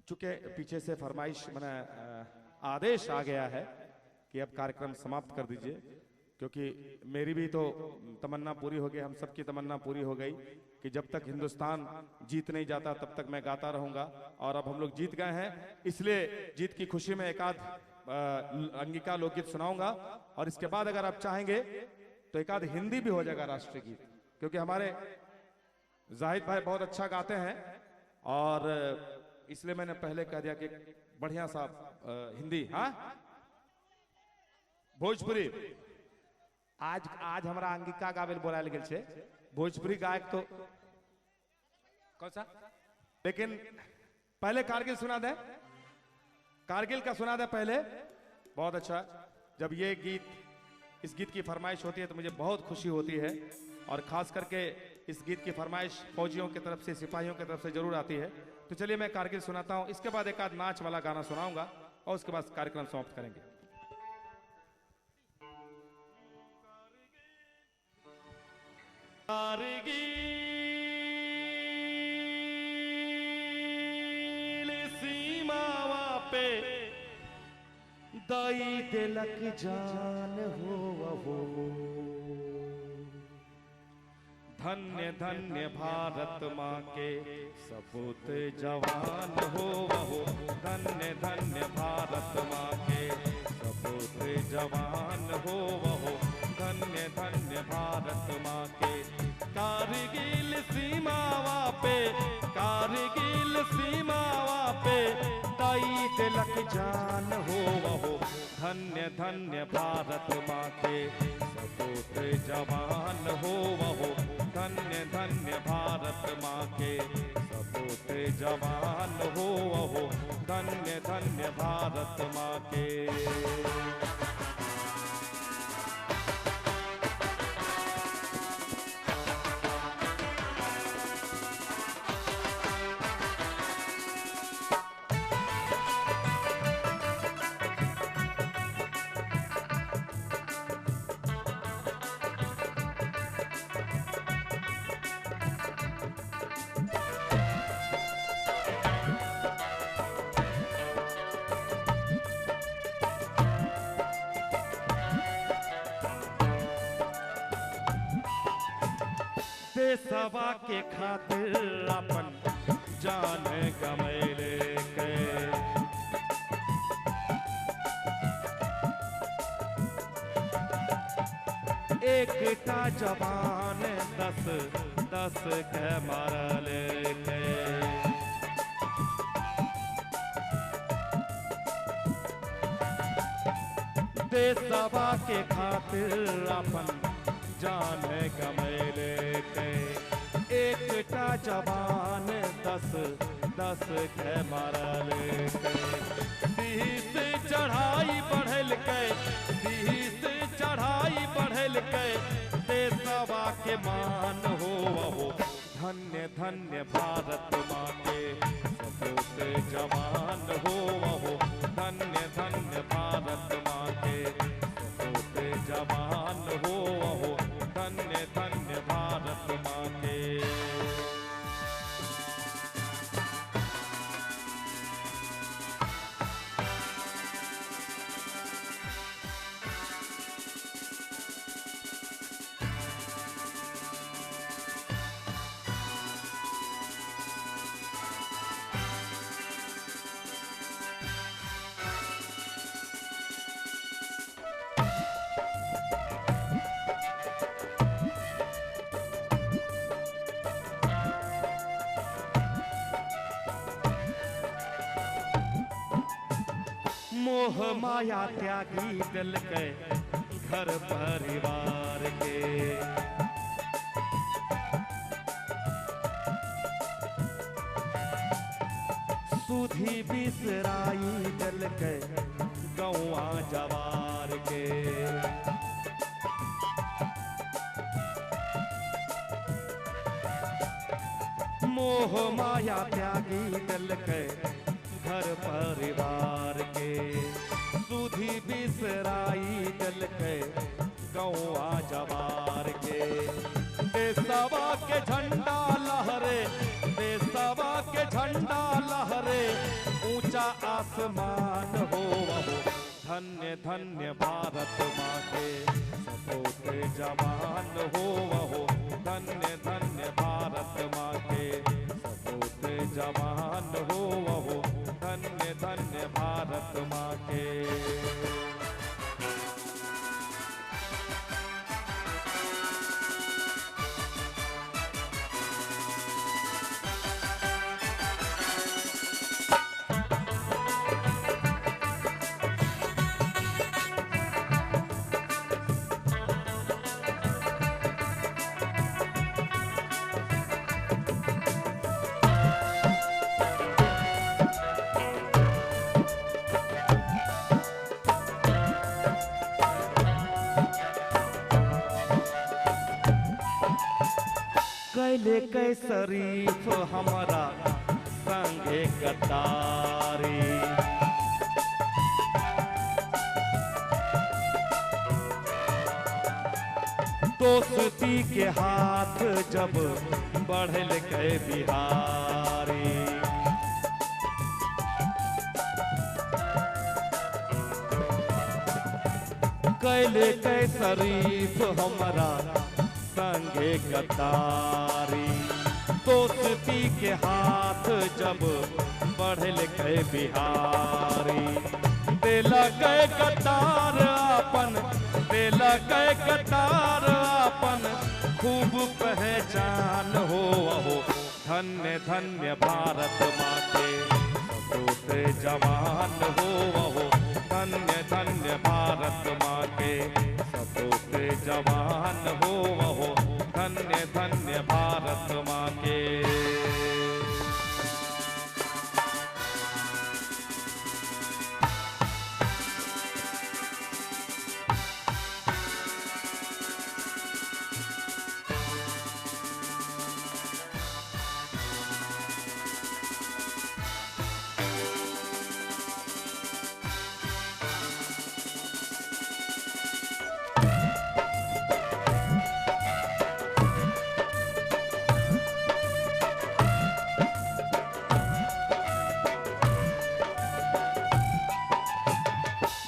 चूंकि पीछे से फरमाइश मैंने आदेश आ गया है कि अब कार्यक्रम समाप्त कर दीजिए, क्योंकि मेरी भी तो तमन्ना पूरी हो गई, हम सबकी तमन्ना पूरी हो गई कि जब तक हिंदुस्तान जीत नहीं जाता तब तक मैं गाता रहूंगा। और अब हम लोग जीत गए हैं, इसलिए जीत की खुशी में एक आध अंगिका लोकगीत सुनाऊंगा। और इसके बाद अगर आप चाहेंगे तो एक आध हिंदी भी हो जाएगा राष्ट्रीय गीत, क्योंकि हमारे जाहिद भाई बहुत अच्छा गाते हैं और इसलिए मैंने पहले कह दिया कि बढ़िया सा हिंदी, हाँ भोजपुरी। आज हमारा अंगिका गावेल बोलायल गेल छे, भोजपुरी गायक तो कौन सा, लेकिन पहले कारगिल सुना दे, कारगिल का सुना दे पहले। बहुत अच्छा, जब ये गीत, इस गीत की फरमाइश होती है तो मुझे बहुत खुशी होती है, और खास करके इस गीत की फरमाइश फौजियों की तरफ से, सिपाहियों की तरफ से जरूर आती है। तो चलिए मैं कारगिल सुनाता हूं, इसके बाद एक आध नाच वाला गाना सुनाऊंगा और उसके बाद कार्यक्रम समाप्त करेंगे। कारगिल सीमावा पे दाई दिलक जान हो, धन्य धन्य भारत माँ के सपूत जवान हो, धन्य धन्य भारत माँ के सपूत जवान हो, धन्य धन्य भारत माँ के। कारगिल सीमावा पे, कारगिल सीमावा पे दाई तिलक जान हो, धन्य धन्य भारत माँ के सपूत जवान हो, धन्य धन्य भारत माँ के सपूत जवान हो, धन्य धन्य भारत माँ के। देशवा के खातिर अपन जान गमैले के, एक का जवान 10 के मारले के। देशवा के खातिर अपन जान गमैले के, एक का जवान 10 के मारले के। 30 चढ़ाई बढ़ल के, 30 चढ़ाई बढ़ल के, देशवा के मान हो, धन्य धन्य भारत माँ के सपूत जवान हो, धन्य धन्य भारत माँ के सपूत जवान हो, धन्य धन्य भारत माँ के। मोह माया त्यागी दिल के घर परिवार के, सुधी बिसराई दिल के गौआ जवार के। मोह माया त्यागी दिल के घर परिवार के, सुधी बिसराई दिल के गौआ जवार के। देशवा के झंडा लहरे, देशवा के झंडा लहरे, ऊंचा आसमान हो वहो, धन्य धन्य भारत माँ के सपूत जवान हो वहो, धन्य धन्य भारत माँ के सपूत जवान हो वहो, धन्य धन्य भारत माँ के। कैले कै शरीफ हमारा संगे गद्दारी, दोस्ती के हाथ जब बढ़ल कै बिहारी, कैले कै शरीफ हमारा संगे गद्दारी, दोस्ती के हाथ जब बढ़ल कै बिहारी, देला कै कतार अपन, देला कै कतार अपन, खूब पहचान हो वहो, धन्य धन्य भारत माँ के सपूत जवान हो वहो, धन्य धन्य भारत माँ के सपूत जवान हो वहो, धन्य धन्य भारत माँ के।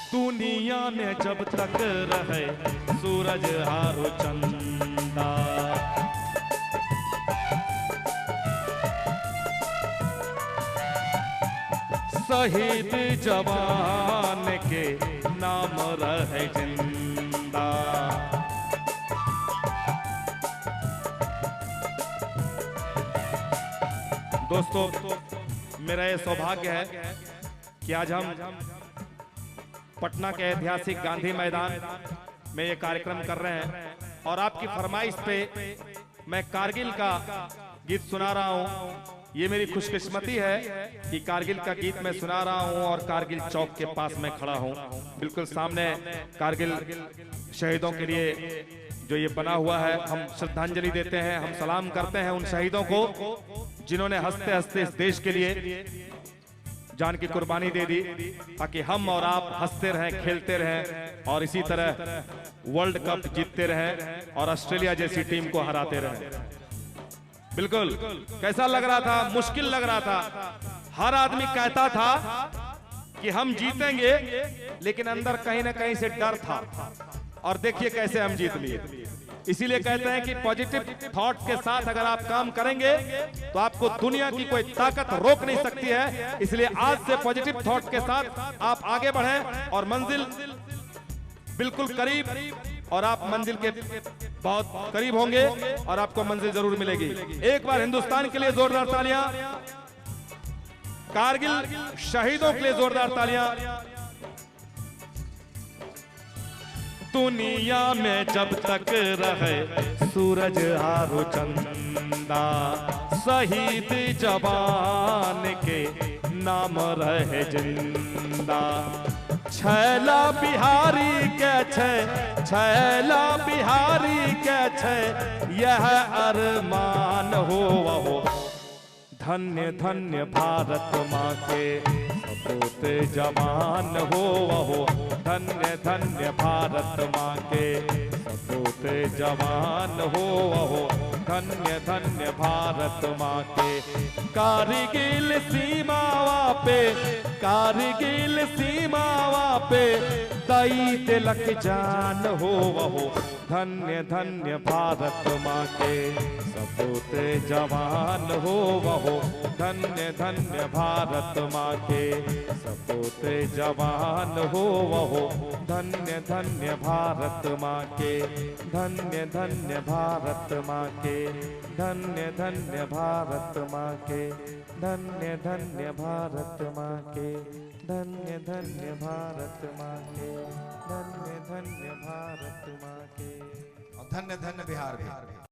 दुनिया में जब तक रहे सूरज हारो चंदा, शहीद जवान के नाम रहे जिंदा। दोस्तों, मेरा ये सौभाग्य है कि आज हम पटना के ऐतिहासिक गांधी मैदान में ये कार्यक्रम कर रहे हैं और आपकी फरमाइश पे मैं कारगिल का गीत सुना रहा हूँ। ये मेरी खुशकिस्मती है कि कारगिल का गीत मैं सुना रहा हूँ और कारगिल चौक के पास मैं खड़ा हूँ, बिल्कुल सामने कारगिल शहीदों के लिए जो ये बना हुआ है। हम श्रद्धांजलि देते हैं, हम सलाम करते हैं उन शहीदों को जिन्होंने हंसते हंसते इस देश के लिए जान की कुर्बानी दे दी, ताकि हम और आप हंसते रहें, खेलते रहें और इसी तरह वर्ल्ड कप जीतते रहें और ऑस्ट्रेलिया जैसी टीम को हराते रहें। बिल्कुल कैसा लग रहा था, मुश्किल लग रहा था। हर आदमी कहता था कि हम जीतेंगे, लेकिन अंदर कहीं ना कहीं से डर था और देखिए कैसे हम जीत लिए। इसीलिए कहते हैं कि पॉजिटिव थॉट के साथ अगर आप काम करेंगे तो आपको दुनिया की कोई ताकत रोक नहीं सकती है। इसलिए आज से पॉजिटिव थॉट के साथ आप आगे बढ़ें और मंजिल बिल्कुल करीब, और आप मंजिल के बहुत करीब होंगे और आपको मंजिल जरूर मिलेगी। एक बार हिंदुस्तान के लिए जोरदार तालियां, कारगिल शहीदों के लिए जोरदार तालियां। दुनिया में जब तक रहे सूरज हारो चंदा, शहीद जवान के नाम रहे जिंदा। छैला बिहारी के छै, छैला बिहारी के छै, यह अरमान हो वहो, धन्य धन्य भारत माँ के सपूत जवान हो वहो, धन्य धन्य भारत माँ के सपूत जवान हो वहो, धन्य धन्य भारत माँ के। कारगिल सीमावा पे कारगिल सीमावा पे दई तिलक जान हो वहो धन्य धन्य भारत माँ के सपूत जवान हो वहो धन्य धन्य भारत माँ के सपूत जवान हो वहो धन्य धन्य भारत माँ के धन्य धन्य भारत माँ के धन्य धन्य भारत माँ के धन्य धन्य भारत माँ के धन्य धन्य भारत माँ के धन्य धन्य भारत माँ के और धन्य धन्य बिहार भी।